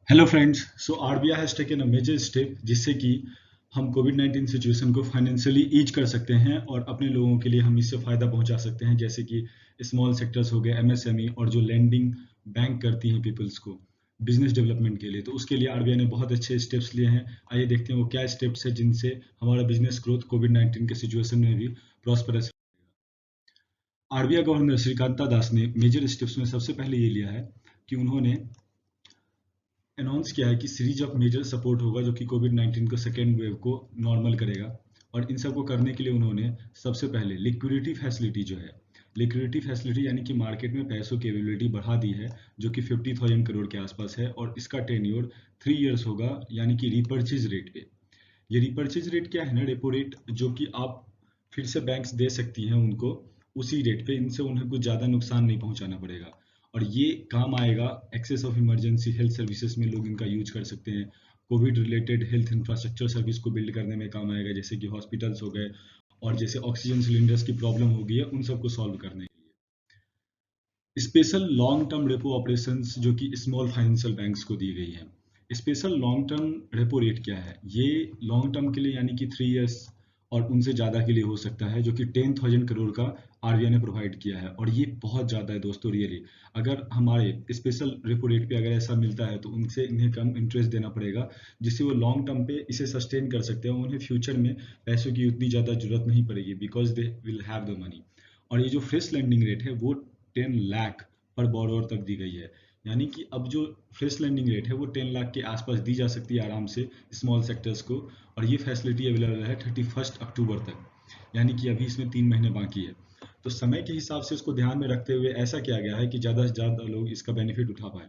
Hello friends, so RBI has taken a major step जिससे कि हम कोविड-19 सिचुएशन को फाइनेंशियली ईज कर सकते हैं और अपने लोगों के लिए हम इससे फ़ायदा पहुंचा सकते हैं, जैसे कि स्मॉल सेक्टर्स हो गए, एमएसएमई और जो लैंडिंग बैंक करती हैं पीपल्स को बिजनेस डेवलपमेंट के लिए। तो उसके लिए आरबीआई ने बहुत अच्छे स्टेप्स लिए हैं। आइए देखते हैं वो क्या स्टेप्स है जिनसे हमारा बिजनेस ग्रोथ कोविड-19 के सिचुएशन में भी प्रॉस्परस। आरबीआई गवर्नर श्रीकांता दास ने मेजर स्टेप्स में सबसे पहले ये लिया है कि उन्होंने अनाउंस किया है कि सीरीज ऑफ मेजर सपोर्ट होगा जो कि कोविड-19 को सेकेंड वेव को नॉर्मल करेगा। और इन सबको करने के लिए उन्होंने सबसे पहले लिक्विडिटी फैसिलिटी जो है, लिक्विडिटी फैसिलिटी यानी कि मार्केट में पैसों की अवेलेबिलिटी बढ़ा दी है, जो कि 50,000 करोड़ के आसपास है और इसका टेन्योर 3 इयर्स होगा, यानी कि रिपर्चेज रेट पे। ये रिपर्चेज रेट क्या है ना, रेपो रेट, जो कि आप फिर से बैंक्स दे सकती हैं उनको उसी रेट पे। इनसे उन्हें कुछ ज़्यादा नुकसान नहीं पहुंचाना पड़ेगा और ये काम आएगा access of emergency health services में लोग इनका यूज कर सकते हैं। COVID related health infrastructure service को बिल्ड करने में काम आएगा, जैसे कि हॉस्पिटल्स हो गए और जैसे ऑक्सीजन सिलेंडर्स की प्रॉब्लम हो गई है उन सबको सॉल्व करने के लिए। Special long term repo operations जो कि स्मॉल फाइनेंशियल बैंक्स को दी गई है। Special long term repo rate क्या है? ये लॉन्ग टर्म के लिए यानी कि 3 इयर्स और उनसे ज़्यादा के लिए हो सकता है, जो कि 10,000 करोड़ का आरबीआई ने प्रोवाइड किया है। और ये बहुत ज़्यादा है दोस्तों, रियली। अगर हमारे स्पेशल रेपो रेट पे अगर ऐसा मिलता है तो उनसे इन्हें कम इंटरेस्ट देना पड़ेगा, जिससे वो लॉन्ग टर्म पे इसे सस्टेन कर सकते हैं। उन्हें फ्यूचर में पैसों की उतनी ज़्यादा जरूरत नहीं पड़ेगी, because they will have the money. और ये जो फ्रेश लैंडिंग रेट है वो 10 लाख पर बोरोवर तक दी गई है, यानी कि अब जो फ्रेश लैंडिंग रेट है वो 10 लाख के आसपास दी जा सकती है आराम से स्मॉल सेक्टर्स को। और ये फैसिलिटी अवेलेबल है 31 अक्टूबर तक, यानी कि अभी इसमें 3 महीने बाकी है। तो समय के हिसाब से इसको ध्यान में रखते हुए ऐसा किया गया है कि ज़्यादा से ज़्यादा लोग इसका बेनिफिट उठा पाए।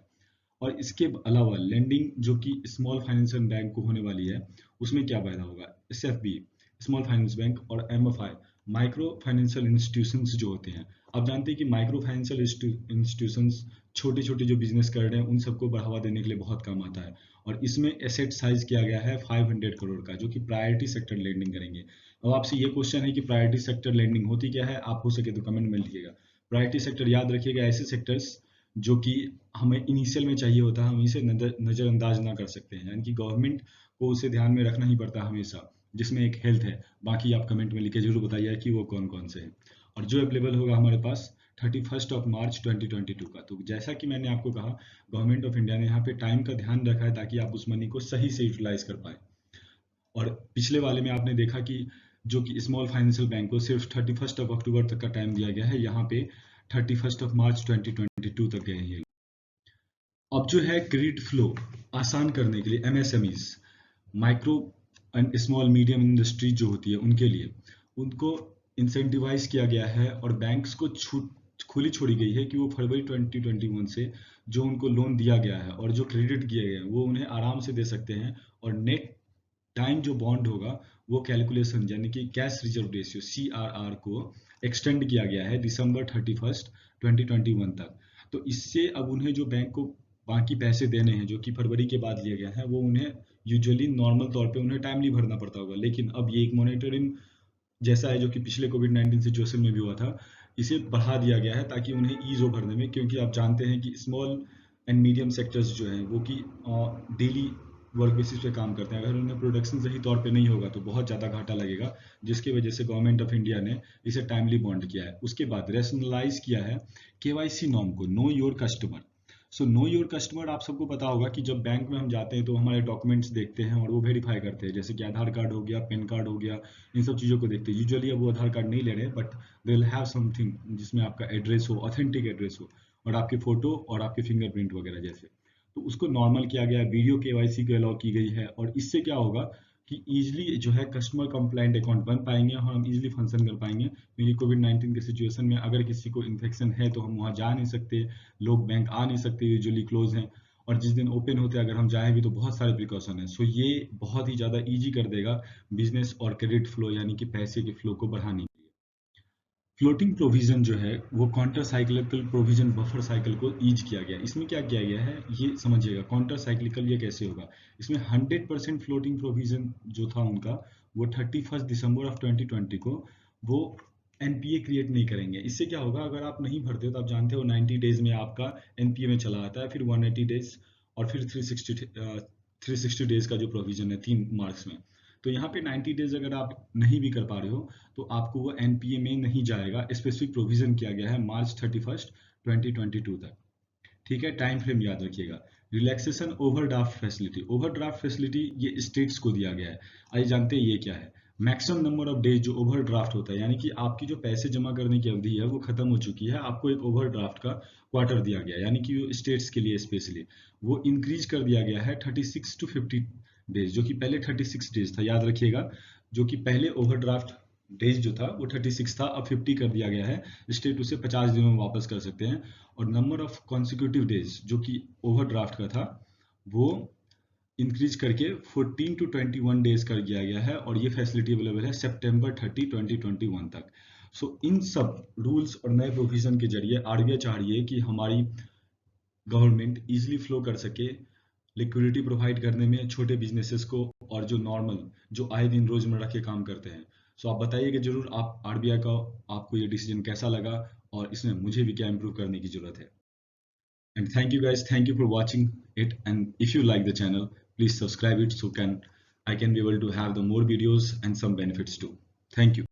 और इसके अलावा लैंडिंग जो कि स्मॉल फाइनेंशियल बैंक को होने वाली है, उसमें क्या फायदा होगा? एसएफबी, स्मॉल फाइनेंस बैंक, और एमएफआई, माइक्रो फाइनेंशियल इंस्टीट्यूशंस जो होते हैं। आप जानते हैं कि माइक्रो फाइनेंशियल इंस्टीट्यूशंस छोटे छोटे जो बिजनेस कर रहे हैं उन सबको बढ़ावा देने के लिए बहुत काम आता है। और इसमें एसेट साइज किया गया है 500 करोड़ का, जो कि प्रायोरिटी सेक्टर लेंडिंग करेंगे। अब आपसे ये क्वेश्चन है कि प्रायोरिटी सेक्टर लेंडिंग होती क्या है? आप हो सके तो कमेंट में लिखिएगा। प्रायोरिटी सेक्टर याद रखिएगा, ऐसे सेक्टर्स जो कि हमें इनिशियल में चाहिए होता है, हम इसे नज़रअंदाज ना कर सकते हैं, यानी कि गवर्नमेंट को उसे ध्यान में रखना ही पड़ता है हमेशा, जिसमें एक हेल्थ है। बाकी आप कमेंट में लिख के जरूर बताइए कि वो कौन कौन से हैं और जो अवेलेबल होगा हमारे पास 31 मार्च 2022 का। तो जैसा कि मैंने आपको कहा, गवर्नमेंट ऑफ इंडिया ने यहाँ पे टाइम का ध्यान रखा है ताकि आप उस मनी को सही से यूटिलाइज कर पाए। और पिछले वाले में आपने देखा कि जो कि स्मॉल फाइनेंशियल बैंक को सिर्फ 31 अक्टूबर तक का टाइम दिया गया है, यहाँ पे 31 मार्च 2022 तक गए हैं ये। अब जो है क्रेडिट फ्लो आसान करने के लिए MSMEs, micro and small medium industry जो होती है उनके लिए, उनको इंसेंटिवाइज किया गया है और बैंक्स को छूट खुली छोड़ी गई है कि वो फरवरी 2021 से जो उनको लोन दिया गया है और जो क्रेडिट किए गए हैं वो उन्हें आराम से दे सकते हैं। और नेट टाइम जो बॉन्ड होगा वो कैलकुलेशन, यानी कि कैश रिजर्व रेशियो CRR को एक्सटेंड किया गया है December 31, 2021 तक। तो इससे अब उन्हें जो बैंक को बाकी पैसे देने हैं जो कि फरवरी के बाद लिए गए हैं, वो उन्हें यूजुअली नॉर्मल तौर पे उन्हें टाइमली भरना पड़ता होगा, लेकिन अब ये एक मॉनिटरिंग जैसा है जो कि पिछले कोविड-19 सिचुएशन में भी हुआ था, इसे बढ़ा दिया गया है ताकि उन्हें ईज हो भरने में। क्योंकि आप जानते हैं कि स्मॉल एंड मीडियम सेक्टर्स जो हैं वो कि डेली वर्क बेसिस पे काम करते हैं। अगर उन्हें प्रोडक्शन सही तौर पे नहीं होगा तो बहुत ज़्यादा घाटा लगेगा, जिसकी वजह से गवर्नमेंट ऑफ इंडिया ने इसे टाइमली बॉन्ड किया है। उसके बाद रैशनलाइज किया है केवाईसी नॉर्म को, know your customer. So know your customer, आप सबको पता होगा कि जब बैंक में हम जाते हैं तो हमारे डॉक्यूमेंट्स देखते हैं और वो वेरीफाई करते हैं, जैसे कि आधार कार्ड हो गया, पैन कार्ड हो गया, इन सब चीज़ों को देखते हैं। यूजुअली अब वो आधार कार्ड नहीं ले रहे, but they will have something जिसमें आपका एड्रेस हो, ऑथेंटिक एड्रेस हो, और आपकी फ़ोटो और आपके फिंगरप्रिंट वगैरह जैसे। तो उसको नॉर्मल किया गया है, वीडियो केवाईसी को अलाउ की गई है। और इससे क्या होगा कि ईजिली जो है कस्टमर कंप्लाइंट अकाउंट बन पाएंगे और हम ईजिली फंक्शन कर पाएंगे। क्योंकि कोविड-19 के सिचुएशन में अगर किसी को इन्फेक्शन है तो हम वहाँ जा नहीं सकते, लोग बैंक आ नहीं सकते, यूजुअली क्लोज हैं। और जिस दिन ओपन होते हैं अगर हम जाएँ भी तो बहुत सारे प्रिकॉशन है। सो ये बहुत ही ज़्यादा ईजी कर देगा बिजनेस और क्रेडिट फ्लो, यानी कि पैसे के फ्लो को बढ़ाने के लिए। फ्लोटिंग प्रोविजन जो है वो counter cyclical provision buffer cycle को ईज किया गया। इसमें क्या किया गया है ये समझिएगा। काउंटर साइक्लिकल ये कैसे होगा? इसमें 100% फ्लोटिंग प्रोविजन जो था उनका, वो 31 दिसंबर 2020 को वो एनपीए क्रिएट नहीं करेंगे। इससे क्या होगा, अगर आप नहीं भरते हो तो आप जानते हो 90 डेज में आपका एनपीए में चला आता है, फिर 180 डेज और फिर 360 डेज का जो प्रोविजन है 3 मार्क्स में। तो यहाँ पे 90 डेज अगर आप नहीं भी कर पा रहे हो तो आपको वो एनपीए में नहीं जाएगा। स्पेसिफिक प्रोविजन किया गया है मार्च 31, 2022 तक। ठीक है, टाइम फ्रेम याद रखिएगा। Relaxation overdraft facility, overdraft facility ये स्टेट्स को दिया गया है। आइए जानते हैं ये क्या है। मैक्सिमम नंबर ऑफ डेज जो ओवरड्राफ्ट होता है, यानी कि आपकी जो पैसे जमा करने की अवधि है वो खत्म हो चुकी है, आपको एक ओवरड्राफ्ट का क्वार्टर दिया गया है, यानी कि स्टेट्स के लिए स्पेशली वो इंक्रीज कर दिया गया है 36 टू 50 डेज, जो कि पहले 36 डेज था, याद रखिएगा। जो कि पहले ओवरड्राफ्ट डेज जो था वो 36 था, अब 50 कर दिया गया है। स्टेट उसे 50 दिनों में वापस कर सकते हैं। और नंबर ऑफ कॉन्सिक्यूटिव डेज जो कि ओवरड्राफ्ट का था वो इंक्रीज करके 14 टू 21 डेज कर दिया गया है, और ये फैसिलिटी अवेलेबल है सितंबर 30, 2021 तक। सो इन सब रूल्स और नए प्रोविजन के जरिए आरबीआई चाह रही है कि हमारी गवर्नमेंट इजीली फ्लो कर सके, लिक्विडिटी प्रोवाइड करने में छोटे बिजनेसेस को, और जो नॉर्मल जो आए दिन रोजमर्रा के काम करते हैं। सो आप बताइएगा जरूर आप आरबीआई का आपको ये डिसीजन कैसा लगा, और इसमें मुझे भी क्या इम्प्रूव करने की जरूरत है। And thank you guys, thank you for watching it. And if you like the channel, please subscribe it so I can be able to have the more videos and some benefits too. Thank you.